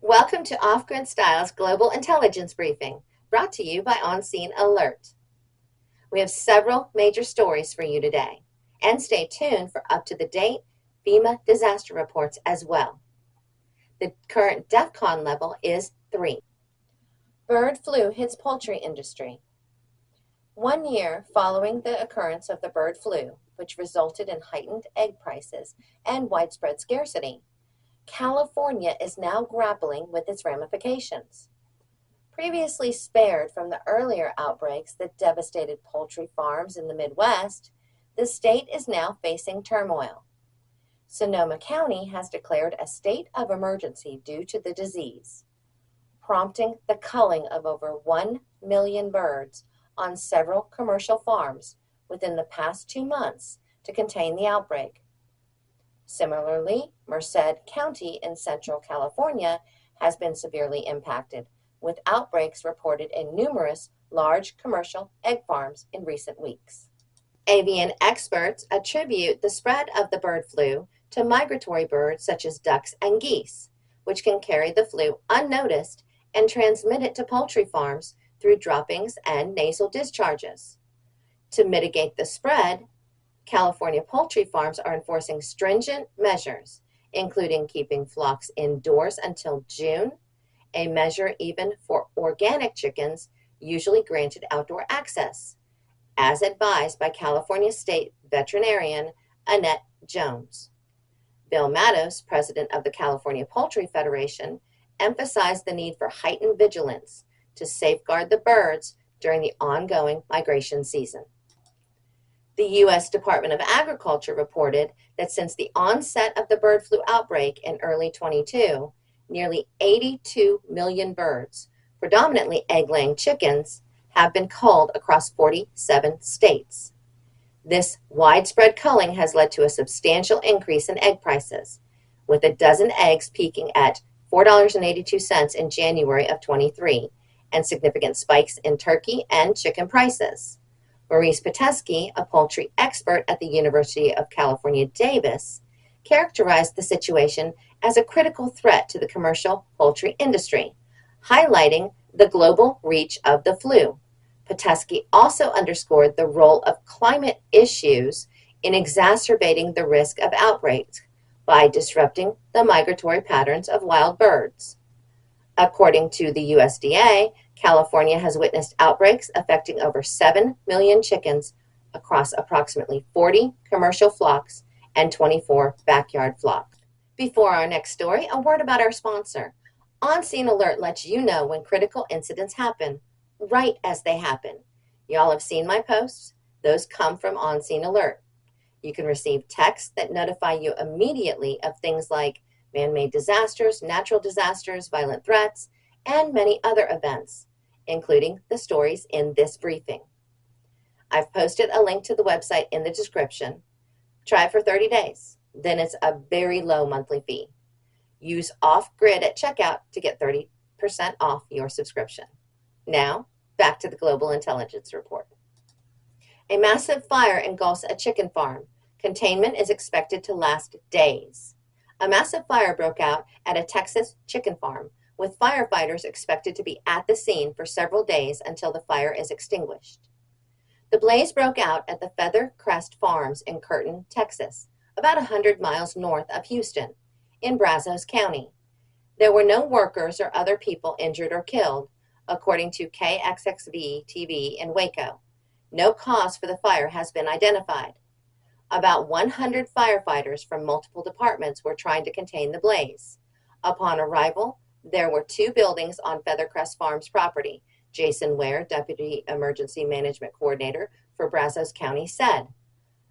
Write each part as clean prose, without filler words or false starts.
Welcome to Off Grid Style's Global Intelligence Briefing, brought to you by OnScene Alert. We have several major stories for you today, and stay tuned for up-to-the-date FEMA disaster reports as well. The current DEFCON level is 3. Bird flu hits poultry industry. 1 year following the occurrence of the bird flu, which resulted in heightened egg prices and widespread scarcity, California is now grappling with its ramifications. Previously spared from the earlier outbreaks that devastated poultry farms in the Midwest, the state is now facing turmoil. Sonoma County has declared a state of emergency due to the disease, prompting the culling of over 1 million birds on several commercial farms within the past 2 months to contain the outbreak. Similarly, Merced County in Central California has been severely impacted, with outbreaks reported in numerous large commercial egg farms in recent weeks. Avian experts attribute the spread of the bird flu to migratory birds such as ducks and geese, which can carry the flu unnoticed and transmit it to poultry farms through droppings and nasal discharges. To mitigate the spread, California poultry farms are enforcing stringent measures, including keeping flocks indoors until June, a measure even for organic chickens usually granted outdoor access, as advised by California State veterinarian Annette Jones. Bill Matos, president of the California Poultry Federation, emphasized the need for heightened vigilance to safeguard the birds during the ongoing migration season. The U.S. Department of Agriculture reported that since the onset of the bird flu outbreak in early 22, nearly 82 million birds, predominantly egg-laying chickens, have been culled across 47 states. This widespread culling has led to a substantial increase in egg prices, with a dozen eggs peaking at $4.82 in January of 23, and significant spikes in turkey and chicken prices. Maurice Pitesky, a poultry expert at the University of California, Davis, characterized the situation as a critical threat to the commercial poultry industry, highlighting the global reach of the flu. Pitesky also underscored the role of climate issues in exacerbating the risk of outbreaks by disrupting the migratory patterns of wild birds. According to the USDA, California has witnessed outbreaks affecting over 7 million chickens across approximately 40 commercial flocks and 24 backyard flocks. Before our next story, a word about our sponsor. OnScene Alert lets you know when critical incidents happen, right as they happen. Y'all have seen my posts? Those come from OnScene Alert. You can receive texts that notify you immediately of things like man-made disasters, natural disasters, violent threats, and many other events, including the stories in this briefing. I've posted a link to the website in the description. Try it for 30 days. Then it's a very low monthly fee. Use Off-Grid at checkout to get 30% off your subscription. Now, back to the Global Intelligence Report. A massive fire engulfs a chicken farm. Containment is expected to last days. A massive fire broke out at a Texas chicken farm, with firefighters expected to be at the scene for several days until the fire is extinguished. The blaze broke out at the Feather Crest Farms in Curtin, Texas, about 100 miles north of Houston, in Brazos County. There were no workers or other people injured or killed, according to KXXV TV in Waco. No cause for the fire has been identified. About 100 firefighters from multiple departments were trying to contain the blaze. Upon arrival, there were 2 buildings on Feathercrest Farms property. Jason Ware, Deputy Emergency Management Coordinator for Brazos County, said,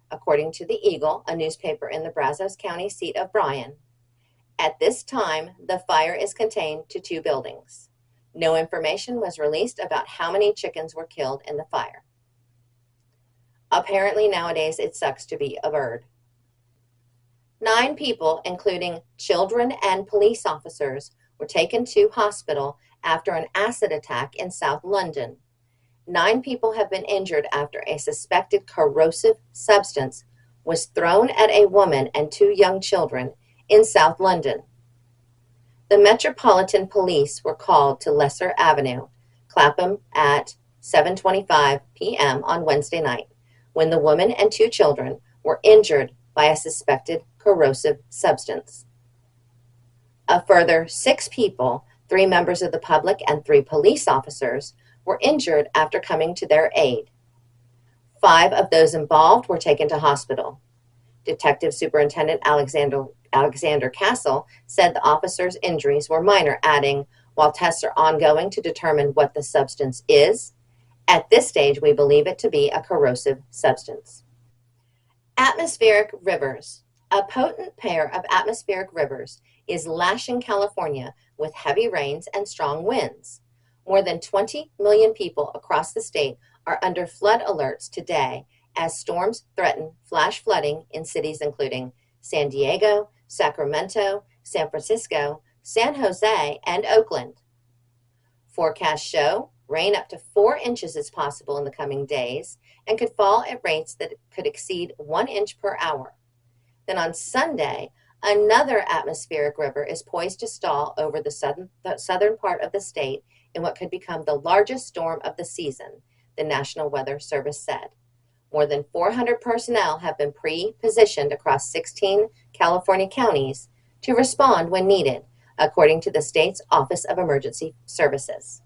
according to the Eagle, a newspaper in the Brazos County seat of Bryan. At this time, the fire is contained to 2 buildings. No information was released about how many chickens were killed in the fire. Apparently nowadays it sucks to be a bird. 9 people, including children and police officers, were taken to hospital after an acid attack in South London. 9 people have been injured after a suspected corrosive substance was thrown at a woman and 2 young children in South London. The Metropolitan Police were called to Lesser Avenue, Clapham, at 7:25 p.m. on Wednesday night, when the woman and 2 children were injured by a suspected corrosive substance. A further 6 people, 3 members of the public and 3 police officers, were injured after coming to their aid. 5 of those involved were taken to hospital. Detective Superintendent Alexander Castle said the officers' injuries were minor, adding, "While tests are ongoing to determine what the substance is, at this stage we believe it to be a corrosive substance." Atmospheric rivers. A potent pair of atmospheric rivers is lashing California with heavy rains and strong winds. More than 20 million people across the state are under flood alerts today as storms threaten flash flooding in cities including San Diego, Sacramento, San Francisco, San Jose, and Oakland. Forecasts show rain up to 4 inches is possible in the coming days and could fall at rates that could exceed 1 inch per hour. Then on Sunday, another atmospheric river is poised to stall over the southern part of the state in what could become the largest storm of the season, the National Weather Service said. More than 400 personnel have been pre-positioned across 16 California counties to respond when needed, according to the state's Office of Emergency Services.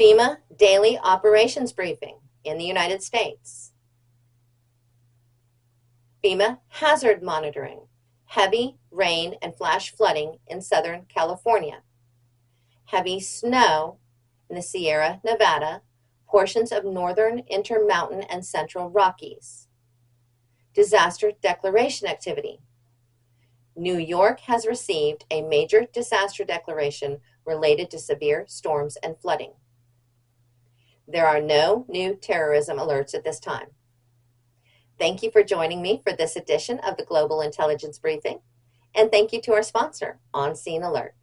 FEMA Daily Operations Briefing in the United States. FEMA Hazard Monitoring. Heavy rain and flash flooding in Southern California. Heavy snow in the Sierra Nevada, portions of northern Intermountain and Central Rockies. Disaster declaration activity. New York has received a major disaster declaration related to severe storms and flooding. There are no new terrorism alerts at this time. Thank you for joining me for this edition of the Global Intelligence Briefing, and thank you to our sponsor, On Scene Alert.